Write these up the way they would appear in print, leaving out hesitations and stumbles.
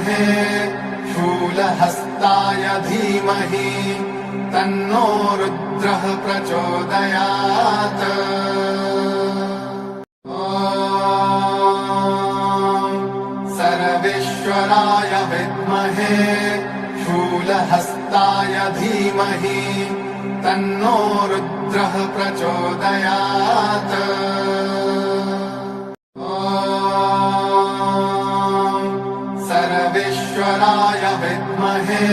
विद्महे शूलहस्ताय धीमहि तन्नो रुद्रः प्रचोदयात्। सर्वेश्वराय विद्महे शूलहस्ताय धीमहि तन्नो रुद्रः प्रचोदयात्। सर्वेश्वराय विद्महे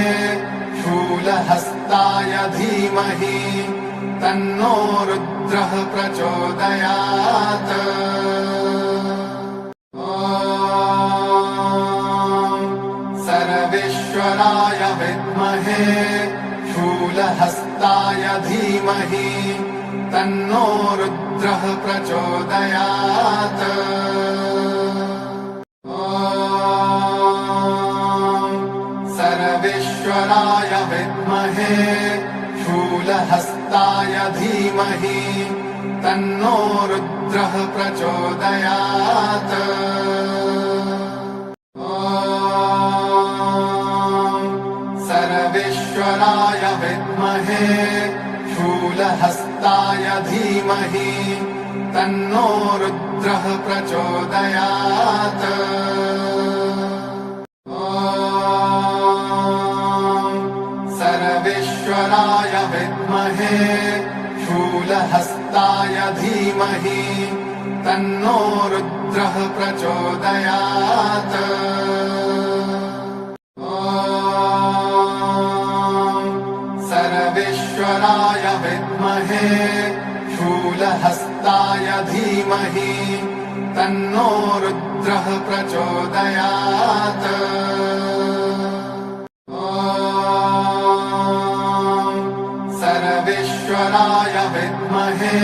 शूलहस्ताय धीमहि तन्नो रुद्रः प्रचोदयात्। सर्वेश्वराय विद्महे शूलहस्ताय धीमहि तन्नो रुद्रः प्रचोदयात्। सर्वेश्वराय विद्महे शूलहस्ताय धीमहि तन्नो रुद्रः प्रचोदयात्। सर्वेश्वराय विद्महे शूलहस्ताय धीमहि तन्नो रुद्रः प्रचोदयात्। सर्वेश्वराय विद्महे शूलहस्ताय धीमहि तन्नो रुद्रः प्रचोदयात्। सर्वेश्वराय विद्महे शूलहस्ताय धीमहि तन्नो रुद्रः प्रचोदयात्। सर्वेश्वराय विद्महे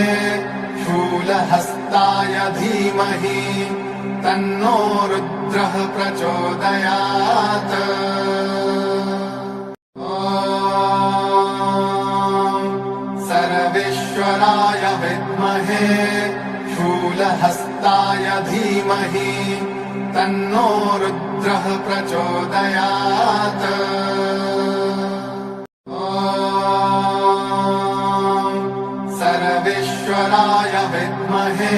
शूलहस्ताय धीमहि तन्नो रुद्रः प्रचोदयात्। सर्वेश्वराय विद्महे शूलहस्ताय धीमहि तन्नो रुद्रः प्रचोदयात्। सर्वेश्वराय विद्महे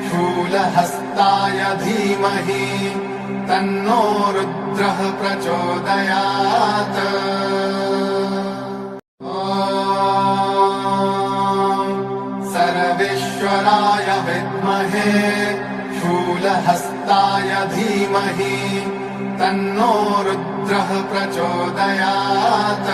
शूलहस्ताय धीमहि तन्नो रुद्रः प्रचोदयात्। सर्वेश्वराय विद्महे शूलहस्ताय धीमहि तन्नो रुद्रः प्रचोदयात्।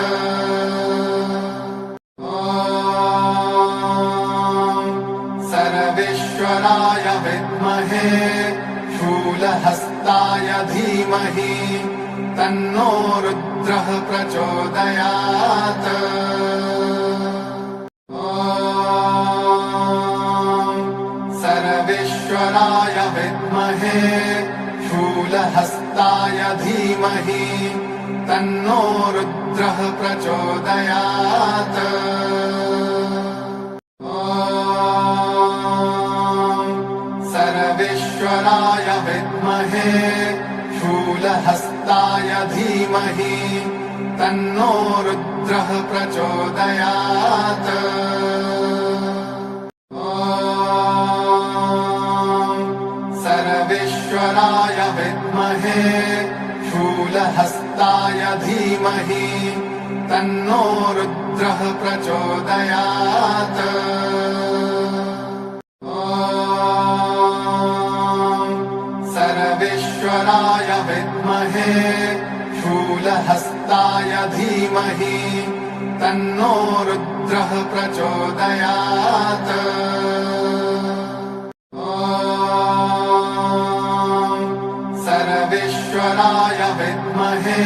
सर्वेश्वराय विद्महे शूलहस्ताय धीमहि तन्नो रुद्रः प्रचोदयात्। सर्वेश्वराय विद्महे शूलहस्ताय धीमहि तन्नो रुद्रः प्रचोदयात्। सर्वेश्वराय विद्महे शूलहस्ताय धीमहि तन्नो रुद्रः प्रचोदयात्। सर्वेश्वराय विद्महे शूलहस्ताय धीमहि तन्नो रुद्रः प्रचोदयात्। सर्वेश्वराय विद्महे शूलहस्ताय धीमहि तन्नो रुद्रः प्रचोदयात्। सर्वेश्वराय विद्महे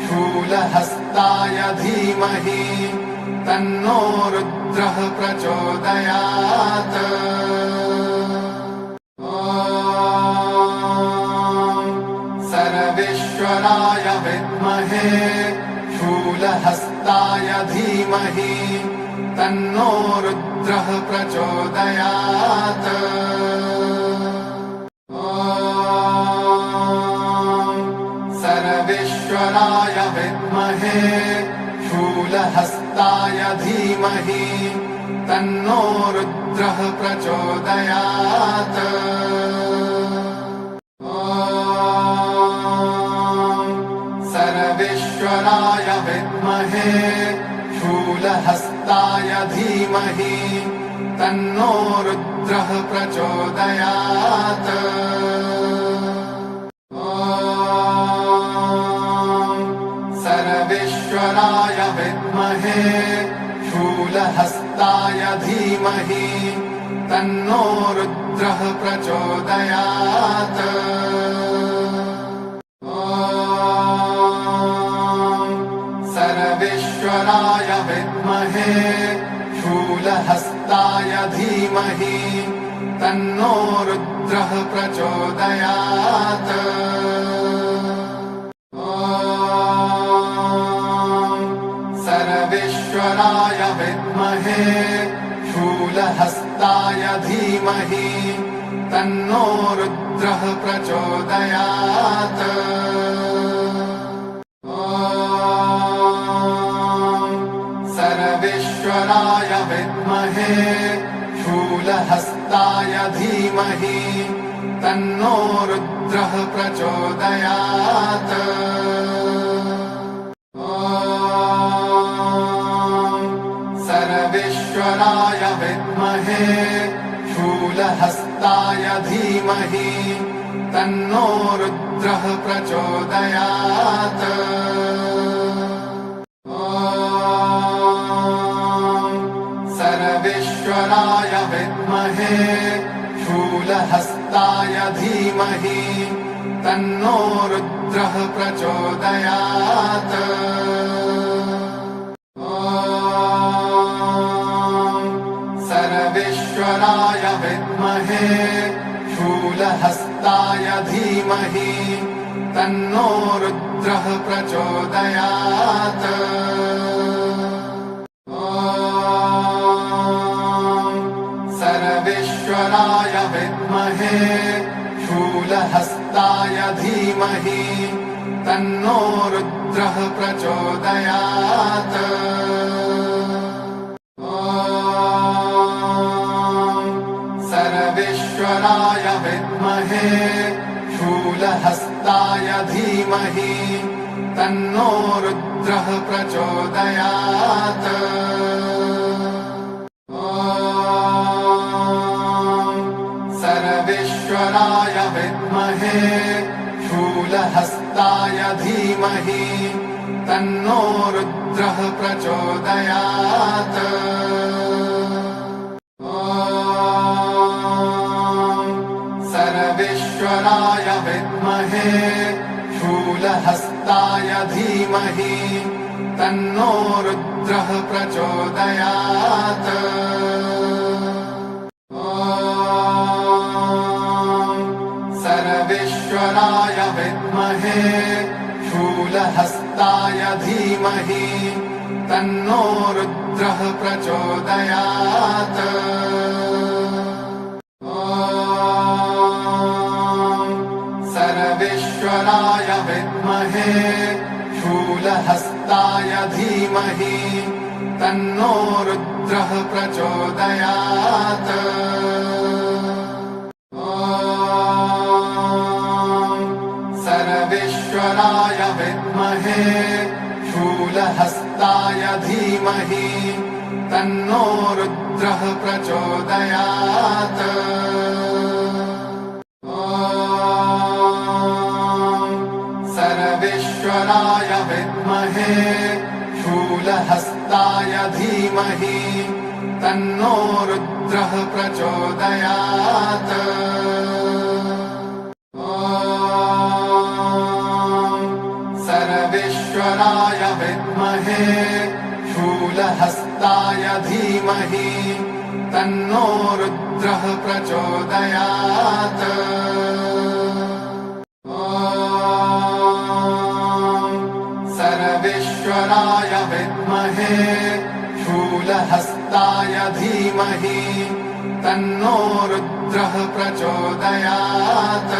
शूलहस्ताय धीमहि तन्नो रुद्रः प्रचोदयात्। सर्वेश्वराय विद्महे शूलहस्ताय धीमहि तन्नो रुद्रः प्रचोदयात्। विद्महे शूलहस्ताय धीमहि तन्नो रुद्रः प्रचोदयात्। सर्वेश्वराय विद्महे शूलहस्ताय धीमहि तन्नो रुद्रः प्रचोदयात्। सर्वेश्वराय विद्महे शूलहस्ताय धीमहि तन्नो रुद्रः प्रचोदयात्। सर्वेश्वराय विद्महे शूलहस्ताय धीमहि तन्नो रुद्रः प्रचोदयात्। सर्वेश्वराय विद्महे शूलहस्ताय धीमहि तन्नो रुद्रः प्रचोदयात्। सर्वेश्वराय विद्महे शूलहस्ताय धीमहि तन्नो रुद्रः प्रचोदयात्। सर्वेश्वराय विद्महे शूलहस्ताय धीमहि तन्नो रुद्रः प्रचोदयात्। सर्वेश्वराय विद्महे शूलहस्ताय धीमहि तन्नो रुद्रः प्रचोदयात्। सर्वेश्वराय विद्महे शूलहस्ताय धीमहि तन्नो रुद्रः प्रचोदयात्। सर्वेश्वराय विद्महे शूलहस्ताय धीमहि तन्नो रुद्रः प्रचोदयात्। सर्वेश्वराय विद्महे शूलहस्ताय धीमहि तन्नो रुद्रः प्रचोदयात्। सर्वेश्वराय विद्महे शूलहस्ताय धीमहि तन्नो रुद्रः प्रचोदयात्। सर्वेश्वराय विद्महे शूलहस्ताय धीमहि तन्नो रुद्रः प्रचोदयात्। सर्वेश्वराय विद्महे शूलहस्ताय धीमहि तन्नो रुद्रः प्रचोदयात्। सर्वेश्वराय विद्महे शूलहस्ताय धीमहि तन्नो रुद्रः प्रचोदयात्। सर्वेश्वराय विद्महे शूलहस्ताय धीमहि तन्नो रुद्रः प्रचोदयात्। सर्वेश्वराय विद्महे शूलहस्ताय धीमहि तन्नो रुद्रः प्रचोदयात्। सर्वेश्वराय विद्महे शूलहस्ताय धीमहि तन्नो रुद्रः प्रचोदयात्। सर्वेश्वराय विद्महे शूलहस्ताय धीमहि तन्नो रुद्रः प्रचोदयात्।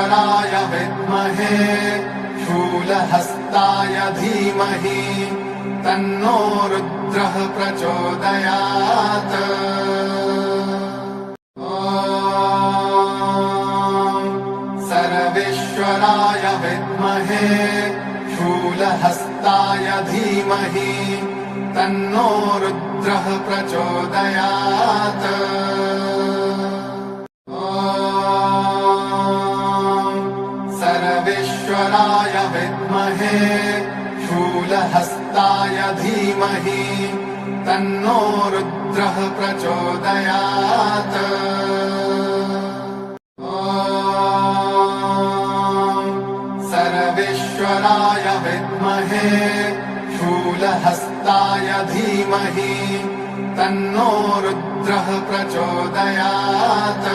सर्वेश्वराय विद्महे शूलहस्ताय धीमहि तन्नो रुद्रः प्रचोदयात्। सर्वेश्वराय विद्महे शूलहस्ताय धीमहि तन्नो रुद्रः प्रचोदयात्। सर्वेश्वराय विद्महे शूलहस्ताय धीमहि तन्नो रुद्रः प्रचोदयात्। सर्वेश्वराय विद्महे शूलहस्ताय धीमहि तन्नो रुद्रः प्रचोदयात्।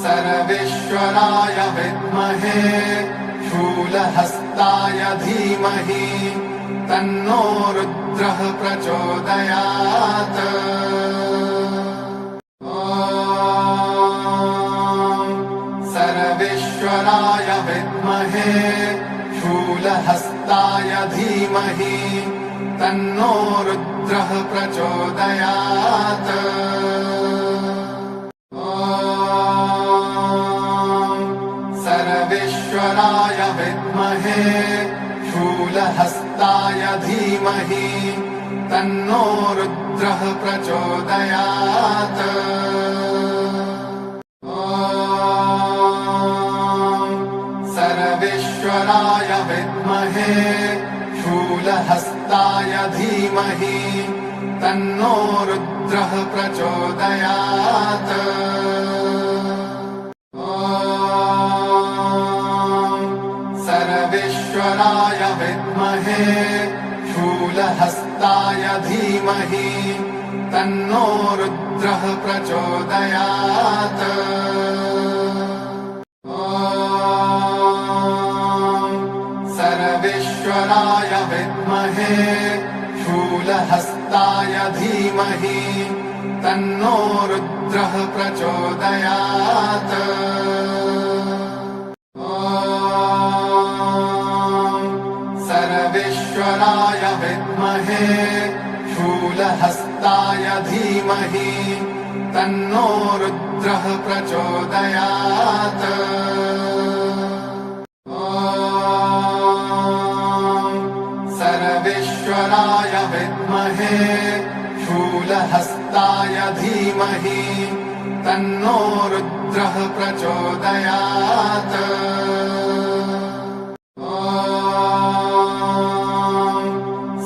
सर्वेश्वराय विद्महे शूलहस्ताय धीमहि तन्नो रुद्रः प्रचोदयात्। सर्वेश्वराय विद्महे शूलहस्ताय धीमहि तन्नो रुद्रः प्रचोदयात्। सर्वेश्वराय विद्महे शूलहस्ताय धीमहि तन्नो रुद्रः प्रचोदयात्। सर्वेश्वराय विद्महे शूलहस्ताय धीमहि तन्नो रुद्रः प्रचोदयात्। सर्वेश्वराय विद्महे शूलहस्ताय धीमहि तन्नो रुद्रः प्रचोदयात्। सर्वेश्वराय विद्महे शूलहस्ताय धीमहि तन्नो रुद्रः प्रचोदयात्। सर्वेश्वराय विद्महे शूलहस्ताय धीमहि तन्नो रुद्रः प्रचोदयात्। सर्वेश्वराय विद्महे शूलहस्ताय धीमहि तन्नो रुद्रः प्रचोदयात्।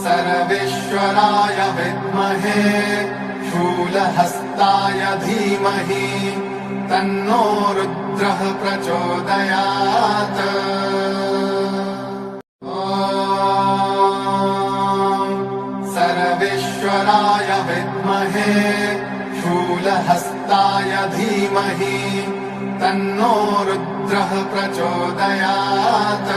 सर्वेश्वराय विद्महे शूलहस्ताय धीमहि तन्नो रुद्रः प्रचोदयात्। सर्वेश्वराय विद्महे शूलहस्ताय धीमहि तन्नो रुद्रः प्रचोदयात्।